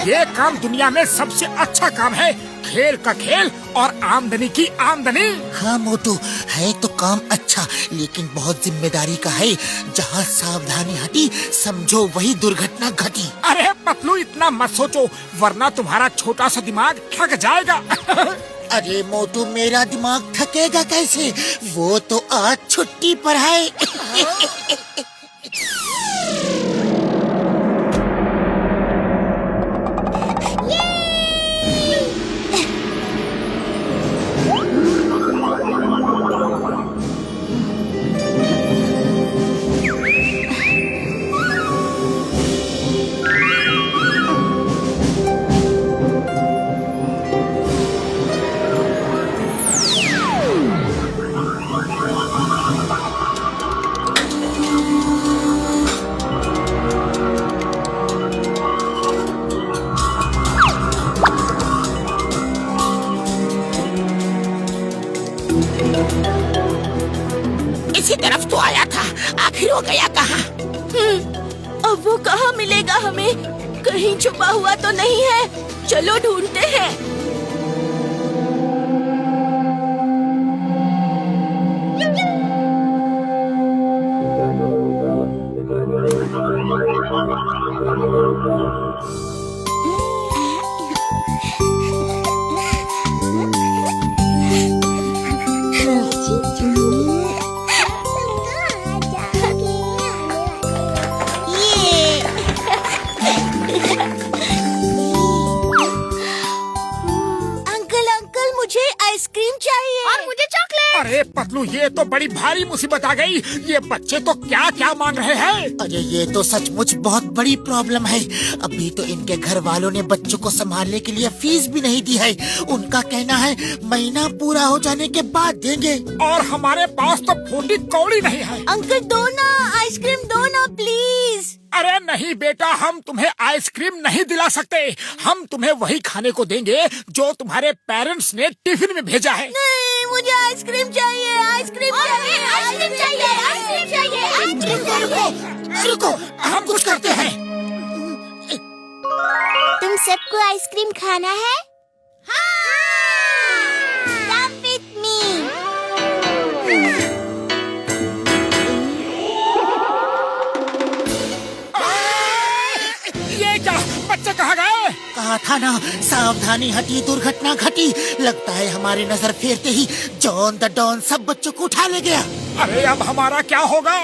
ये काम दुनिया में सबसे अच्छा काम है, खेल का खेल और आमदनी की आमदनी। हाँ मोटू, है तो काम अच्छा, लेकिन बहुत जिम्मेदारी का है। जहाँ सावधानी हटी समझो वही दुर्घटना घटी। अरे पतलू, इतना मत सोचो वरना तुम्हारा छोटा सा दिमाग थक जाएगा। अरे मोटू, मेरा दिमाग थकेगा कैसे? वो तो आज छुट्टी पर है। इसी तरफ तो आया था, आखिर वो गया कहाँ? अब वो कहाँ मिलेगा हमें? कहीं छुपा हुआ तो नहीं है? चलो ढूंढते हैं। आइसक्रीम चाहिए और मुझे चॉकलेट। अरे पतलू, ये तो बड़ी भारी मुसीबत आ गई। ये बच्चे तो क्या क्या मांग रहे हैं। अरे ये तो सचमुच बहुत बड़ी प्रॉब्लम है। अभी तो इनके घर वालों ने बच्चों को संभालने के लिए फीस भी नहीं दी है। उनका कहना है महीना पूरा हो जाने के बाद देंगे। और हमारे पास तो फूटी कौड़ी नहीं है। अंकल दो ना, आइसक्रीम दो ना प्लीज। अरे नहीं बेटा, हम तुम्हें आइसक्रीम नहीं दिला सकते। हम तुम्हें वही खाने को देंगे जो तुम्हारे पेरेंट्स ने टिफिन में भेजा है। नहीं, मुझे आइसक्रीम चाहिए, आइसक्रीम चाहिए, आइसक्रीम चाहिए, आइसक्रीम चाहिए, आइसक्रीम चाहिए। रुको, हम कुछ करते हैं। तुम सबको आइसक्रीम खाना है? हाँ। Come with me। ये क्या, बच्चे कहाँ गए? कहा था ना, सावधानी हटी दुर्घटना घटी। लगता है हमारी नजर फेरते ही जॉन द डॉन सब बच्चों को उठा ले गया। अरे अब हमारा क्या होगा?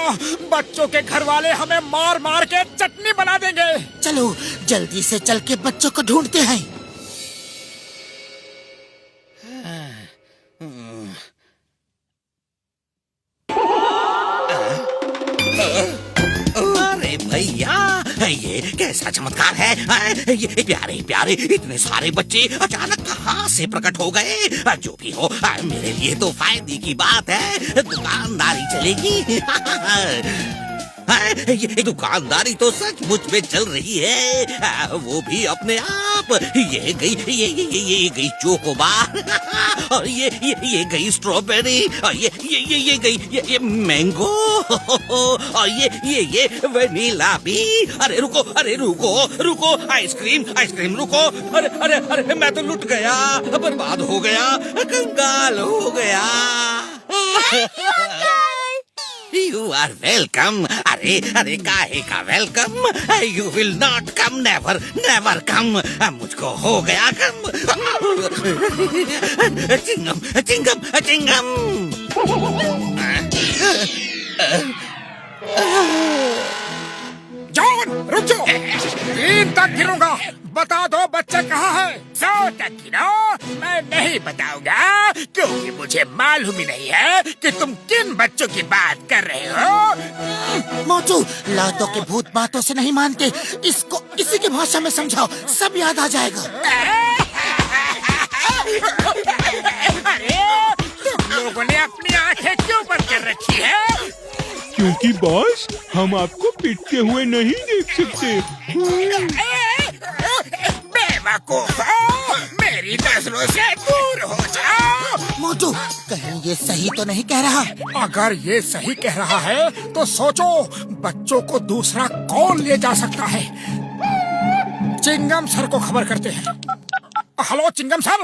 बच्चों के घर वाले हमें मार मार के चटनी बना देंगे। चलो जल्दी से चल के बच्चों को ढूंढते हैं। अरे भैया, ये कैसा चमत्कार है? ये प्यारे प्यारे इतने सारे बच्चे अचानक कहाँ से प्रकट हो गए? जो भी हो, मेरे लिए तो फायदे की बात है। दुकानदारी चलेगी। ये दुकानदारी तो सचमुच में चल रही है, वो भी अपने आप। ये गई चोकोबार, और ये गई स्ट्रॉबेरी, और ये गई ये मैंगो, और ये वनीला भी। अरे रुको, आइसक्रीम रुको। अरे मैं तो लुट गया, बर्बाद हो गया, कंगाल हो गया। You are welcome। अरे काहे का welcome? You will not come, never come। मुझको हो गया कम। चिंगम। जॉन रुक जाओ, 3 तक गिनूंगा। बता दो बच्चे कहाँ हैं? 100 तक गिनो। मैं नहीं बताऊंगा क्योंकि मुझे मालूम ही नहीं है कि तुम किन बच्चों की बात कर रहे हो। मोटू, लातों के भूत बातों से नहीं मानते। इसको इसी की भाषा में समझाओ, सब याद आ जाएगा। अरे तुम लोगों ने अपनी आंखें क्यों बंद कर रखी है? क्योंकि बॉस, हम आपको पिटते हुए नहीं देख सकते। बेवकूफ, मेरी नजरों से दूर हो जाओ। मोटू, कहीं ये सही तो नहीं कह रहा? अगर ये सही कह रहा है तो सोचो बच्चों को दूसरा कौन ले जा सकता है। चिंगम सर को खबर करते हैं। Hello Chingam sir.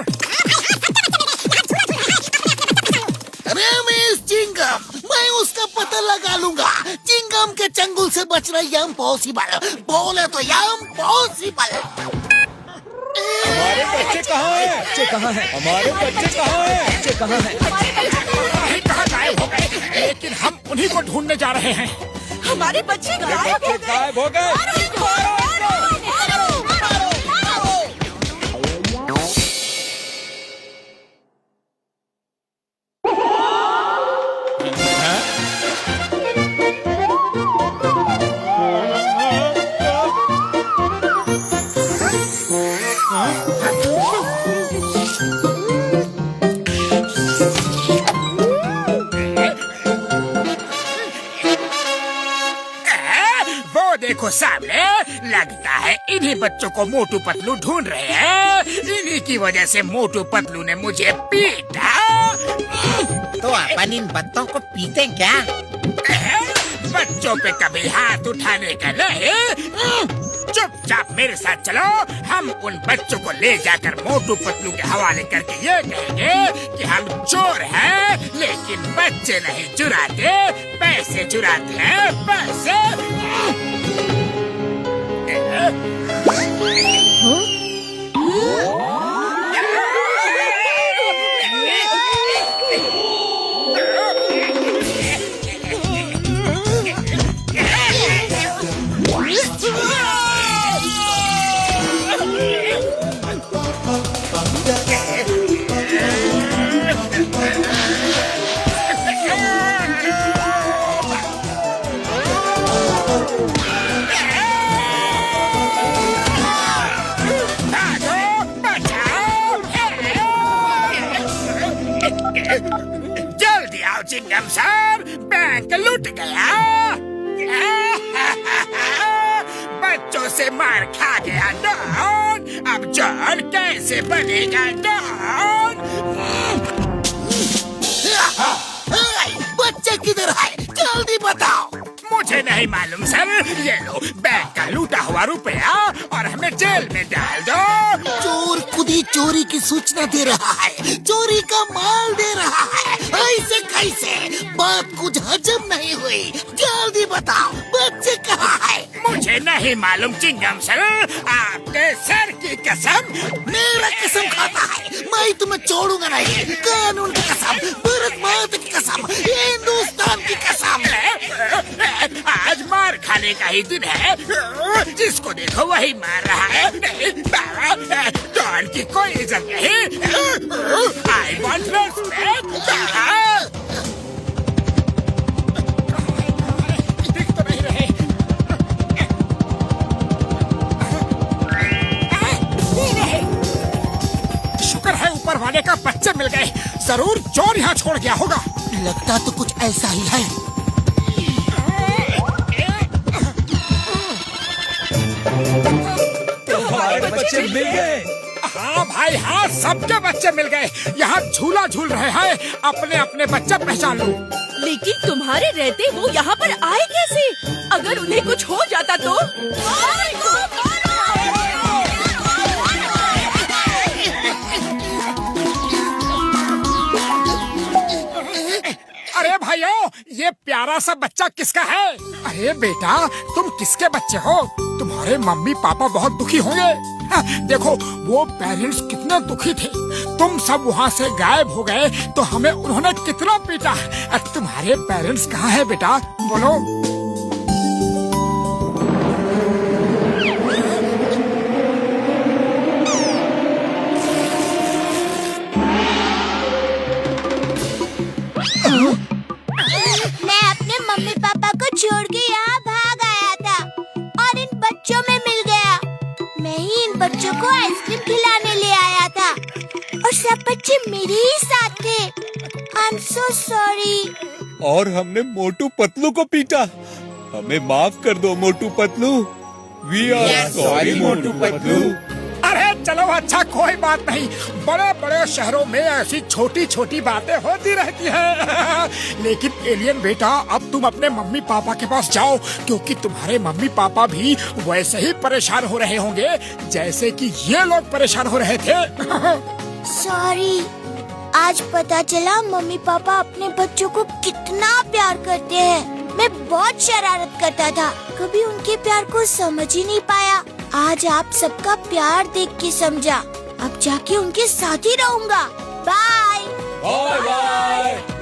रमेश चिंगम, मैं उसका पता लगा लूंगा। चिंगम के चंगुल से बचना इम्पॉसिबल, बोले तो इम्पॉसिबल। हमारे बच्चे कहाँ हैं? बच्चे कहाँ हैं? हमारे बच्चे कहाँ हैं? बच्चे कहाँ हैं? कहाँ गायब हो गए? लेकिन हम उन्हीं को ढूंढने जा रहे हैं। हमारे बच्चे गायब हो गए। देखो सामने, लगता है इन्हीं बच्चों को मोटू पतलू ढूंढ रहे हैं। इन्हीं की वजह से मोटू पतलू ने मुझे पीटा। तो अपन इन बच्चों को पीते क्या? बच्चों पे कभी हाथ उठाने का नहीं। चुपचाप मेरे साथ चलो, हम उन बच्चों को ले जाकर मोटू पतलू के हवाले करके ये कहेंगे कि हम चोर हैं, लेकिन बच्चे नहीं चुराते, पैसे चुराते हैं, पैसे। जल्दी आओ चिंगम सर, बैंक लूट गया। बच्चों से मार खा गया डॉन, अब जॉन कैसे बनेगा डॉन? बच्चे किधर है? जल्दी बताओ। मुझे नहीं मालूम सर। ये लो बैंक का लूटा हुआ रुपया और हमें जेल में डाल दो। चोर खुद ही चोरी की सूचना दे रहा है, चोरी का माल दे रहा है। ऐसे कैसे? बात कुछ हजम नहीं हुई। जल्दी बताओ, बच्चे कहाँ है? मुझे नहीं मालूम चिंगम सर, आपके सर की कसम। मेरा कसम खाता है, मैं तुम्हें छोड़ूंगा नहीं। कानून की कसम, भारत माता की कसम, हिंदुस्तान की कसम। आज मार खाने का ही दिन है। जिसको देखो वही मार रहा है। डॉन की कोई इज्जत नहीं। I want respect. दिख तो नहीं रहे। शुक्र है ऊपर वाले का बच्चे मिल गए। जरूर चोर यहाँ छोड़ गया होगा। लगता तो कुछ ऐसा ही है। हमारे बच्चे मिल गए। हाँ भाई हाँ, सबके बच्चे मिल गए। यहाँ झूला झूल रहे हैं। अपने अपने बच्चे पहचान लो। लेकिन तुम्हारे रहते वो यहाँ पर आए कैसे? अगर उन्हें कुछ हो जाता तो? अरे भाइयों, ये प्यारा सा बच्चा किसका है? अरे बेटा, तुम किसके बच्चे हो? तुम्हारे मम्मी पापा बहुत दुखी होंगे। देखो वो पेरेंट्स कितने दुखी थे। तुम सब वहाँ से गायब हो गए तो हमें उन्होंने कितना पीटा। तुम्हारे पेरेंट्स कहाँ है बेटा? बोलो। मैं अपने मम्मी पापा को छोड़ के यहाँ भाग आया था और इन बच्चों में मिल गया। मैं ही इन बच्चों को आइसक्रीम खिलाने ले आया था और सब बच्चे मेरे ही साथ थे। I'm so sorry। और हमने मोटू पतलू को पीटा। हमें माफ कर दो Motu Patlu. We are sorry Motu Patlu. अरे चलो अच्छा कोई बात नहीं। बड़े बड़े शहरों में ऐसी छोटी छोटी बातें होती रहती हैं। लेकिन एलियन बेटा, अब तुम अपने मम्मी पापा के पास जाओ, क्योंकि तुम्हारे मम्मी पापा भी वैसे ही परेशान हो रहे होंगे जैसे कि ये लोग परेशान हो रहे थे। सॉरी, आज पता चला मम्मी पापा अपने बच्चों को कितना प्यार करते हैं। मैं बहुत शरारत करता था, कभी उनके प्यार को समझ ही नहीं पाया। आज आप सबका प्यार देख के समझा। अब जाके उनके साथ ही रहूंगा। Bye bye bye.